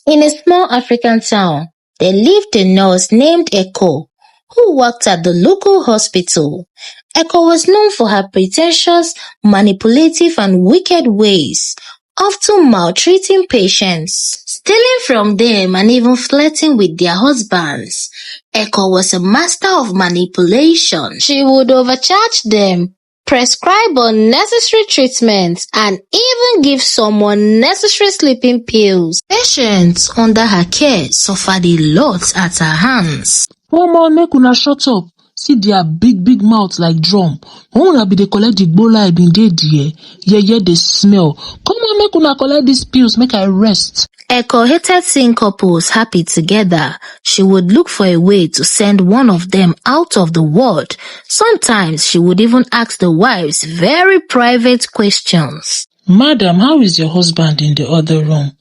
In a small African town, there lived a nurse named Echo, who worked at the local hospital. Echo was known for her pretentious, manipulative and wicked ways, often maltreating patients, stealing from them and even flirting with their husbands. Echo was a master of manipulation. She would overcharge them, prescribe unnecessary treatments, and even give some unnecessary sleeping pills. Patients under her care suffered a lot at her hands. Omo, make una shut up. See their big mouth like drum. When una be dey collect the gbola I been dey there, yeah, they smell. Come on, make una collect these pills, make I rest. Echo hated seeing couples happy together. She would look for a way to send one of them out of the ward. Sometimes she would even ask the wives very private questions. Madam, how is your husband in the other room?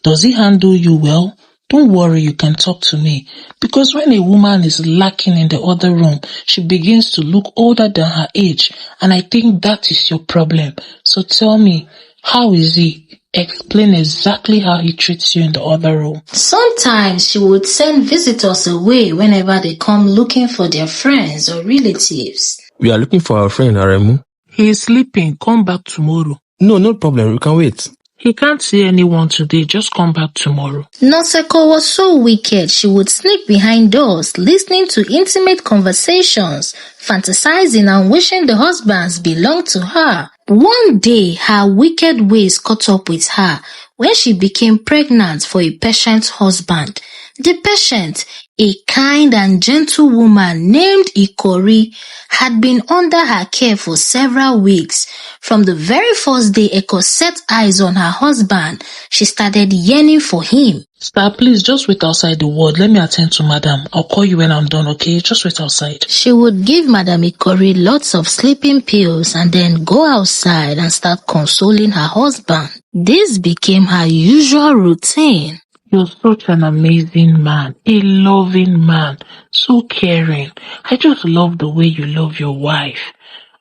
Does he handle you well? Don't worry, you can talk to me. Because when a woman is lacking in the other room, she begins to look older than her age. And I think that is your problem. So tell me, how is he? Explain exactly how he treats you in the other room. Sometimes she would send visitors away whenever they come looking for their friends or relatives. We are looking for our friend, Aremu. He is sleeping. Come back tomorrow. No problem. We can wait. He can't see anyone today. Just come back tomorrow. Noseko was so wicked she would sneak behind doors, listening to intimate conversations, fantasizing and wishing the husbands belonged to her. One day, her wicked ways caught up with her when she became pregnant for a patient's husband. The patient, a kind and gentle woman named Ikori, had been under her care for several weeks. From the very first day Eko set eyes on her husband, she started yearning for him. Star, please just wait outside the ward. Let me attend to Madam. I'll call you when I'm done, okay? Just wait outside. She would give Madam Ikori lots of sleeping pills and then go outside and start consoling her husband. This became her usual routine. You're such an amazing man, a loving man, so caring. I just love the way you love your wife.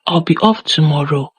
I'll be off tomorrow.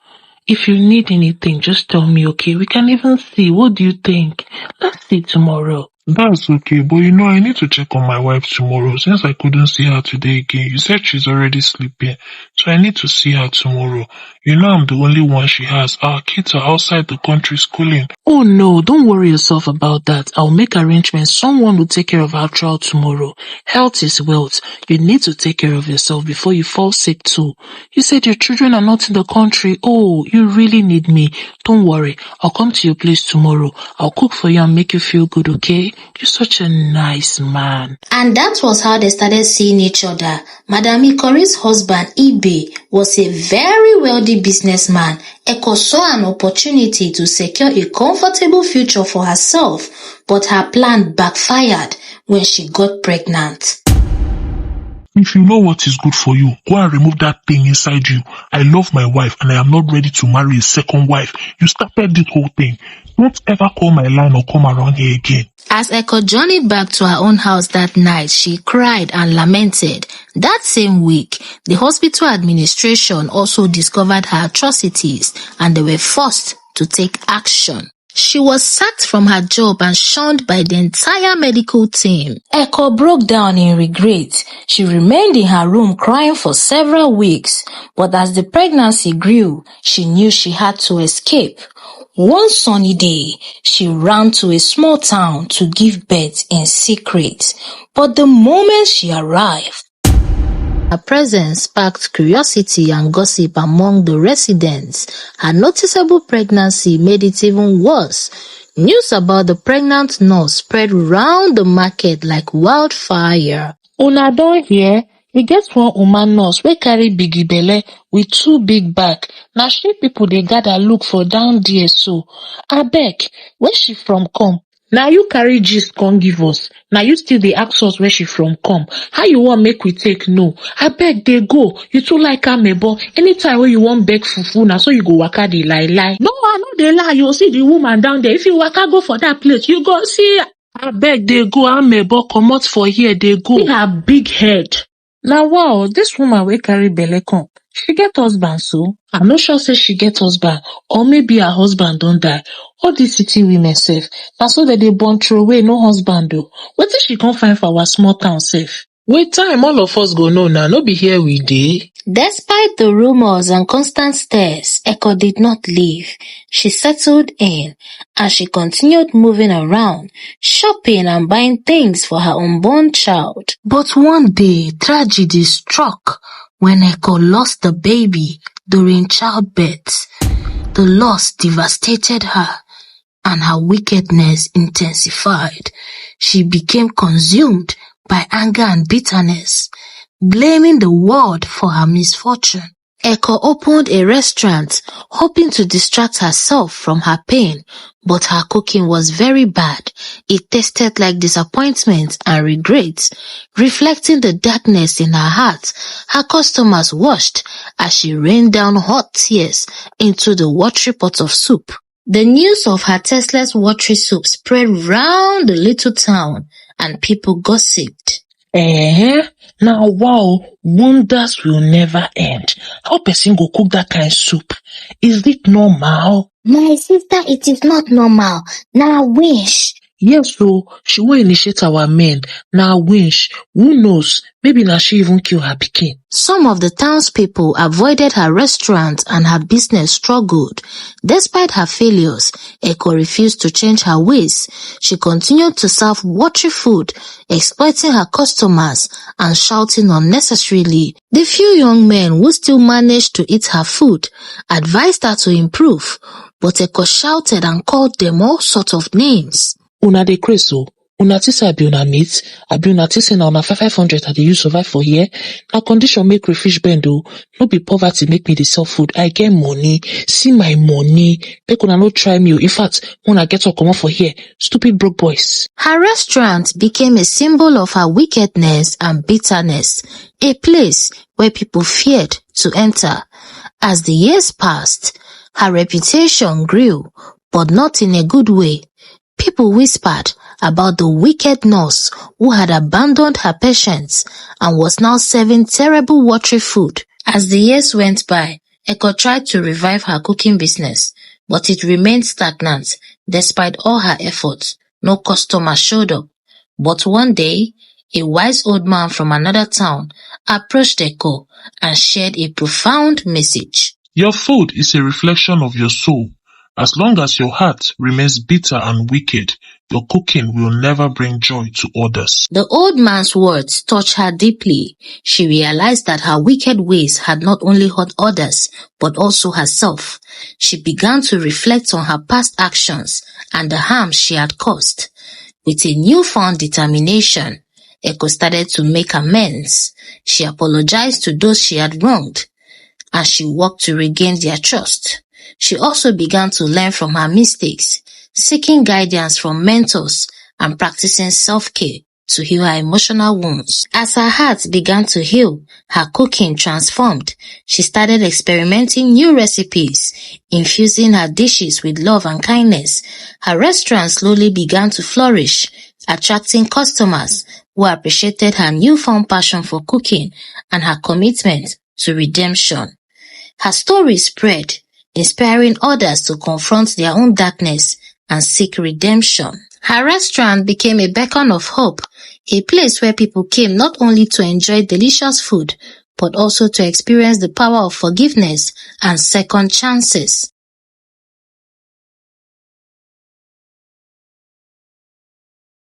If you need anything, just tell me, okay? We can even see. What do you think? Let's see tomorrow. That's okay, but I need to check on my wife tomorrow since I couldn't see her today again. You said she's already sleeping, so I need to see her tomorrow. I'm the only one she has. Our kids are outside the country schooling. Oh no, don't worry yourself about that. I'll make arrangements. Someone will take care of our child tomorrow. Health is wealth. You need to take care of yourself before you fall sick too. You said your children are not in the country. Oh, you really need me. Don't worry. I'll come to your place tomorrow. I'll cook for you and make you feel good, okay? You're such a nice man. And that was how they started seeing each other. Madam Ikori's husband, Ibe, was a very wealthy businessman. Eko saw an opportunity to secure a comfortable future for herself, but her plan backfired when she got pregnant. If you know what is good for you, go and remove that thing inside you. I love my wife and I am not ready to marry a second wife. You started this whole thing. Don't ever call my line or come around here again. As Eko journeyed back to her own house that night, she cried and lamented. That same week, the hospital administration also discovered her atrocities and they were forced to take action. She was sacked from her job and shunned by the entire medical team. Eko broke down in regret. She remained in her room crying for several weeks, but as the pregnancy grew, she knew she had to escape. One sunny day, she ran to a small town to give birth in secret, but the moment she arrived, her presence sparked curiosity and gossip among the residents. Her noticeable pregnancy made it even worse. News about the pregnant nurse spread round the market like wildfire. Una don hear? E get one woman nurse wey carry biggie belle with 2 big bag. Na she people dey gather look for down there so. Abeg, where she from come? Na you carry gist come give us. Na you still dey ask us where she from come. How you want make we take know? Abeg dey go. You too like amebo. Anytime wey you want beg fufu, na so you go waka dey lie. No, I no dey lie. You see the woman down there. If you waka go for that place, you go see. Abeg dey go amebo comot for here. Dey go. See her big head. Now wow, this woman wey carry belle come, She get husband so? I'm not sure say she get husband or maybe her husband don die. All dis city women sef, na so dem dey born throway no husband o. Wetin she come find for our small town sef? With time, all of us go know now. No be here we dey. Despite the rumors and constant stares, Echo did not leave. She settled in, and she continued moving around, shopping and buying things for her unborn child. But one day, tragedy struck when Echo lost the baby during childbirth. The loss devastated her, and her wickedness intensified. She became consumed by anger and bitterness, blaming the world for her misfortune. Echo opened a restaurant, hoping to distract herself from her pain, but her cooking was very bad. It tasted like disappointment and regret, reflecting the darkness in her heart. Her customers watched as she rained down hot tears into the watery pot of soup. The news of her tasteless watery soup spread round the little town, and people gossiped. Now wow, wonders will never end. How person go cook that kind soup? Is it normal? My sister, it is not normal. Na wish. Yes o, she wan initiate our men. Na winch. Who knows? Maybe na she even kill her pikin. Some of the townspeople avoided her restaurant and her business struggled. Despite her failures, Echo refused to change her ways. She continued to serve watery food, exploiting her customers and shouting unnecessarily. The few young men who still managed to eat her food advised her to improve, but Echo shouted and called them all sorts of names. Una dey craze o. Una think say I be una mate? Abi una think say na una 500 I dey use survive for here? Na condition make crayfish bend o. No be poverty make me dey sell food. I get money. See my money. Make una no try me o. In fact, una get up comot for here. Stupid broke boys. Her restaurant became a symbol of her wickedness and bitterness, a place where people feared to enter. As the years passed, her reputation grew, but not in a good way. People whispered about the wicked nurse who had abandoned her patients and was now serving terrible watery food. As the years went by, Echo tried to revive her cooking business, but it remained stagnant. Despite all her efforts, no customer showed up. But one day, a wise old man from another town approached Echo and shared a profound message. Your food is a reflection of your soul. As long as your heart remains bitter and wicked, your cooking will never bring joy to others. The old man's words touched her deeply. She realized that her wicked ways had not only hurt others, but also herself. She began to reflect on her past actions and the harm she had caused. With a newfound determination, Echo started to make amends. She apologized to those she had wronged, and she worked to regain their trust. She also began to learn from her mistakes, seeking guidance from mentors and practicing self-care to heal her emotional wounds. As her heart began to heal, her cooking transformed. She started experimenting new recipes, infusing her dishes with love and kindness. Her restaurant slowly began to flourish, attracting customers who appreciated her newfound passion for cooking and her commitment to redemption. Her story spread, inspiring others to confront their own darkness and seek redemption. Her restaurant became a beacon of hope, a place where people came not only to enjoy delicious food, but also to experience the power of forgiveness and second chances.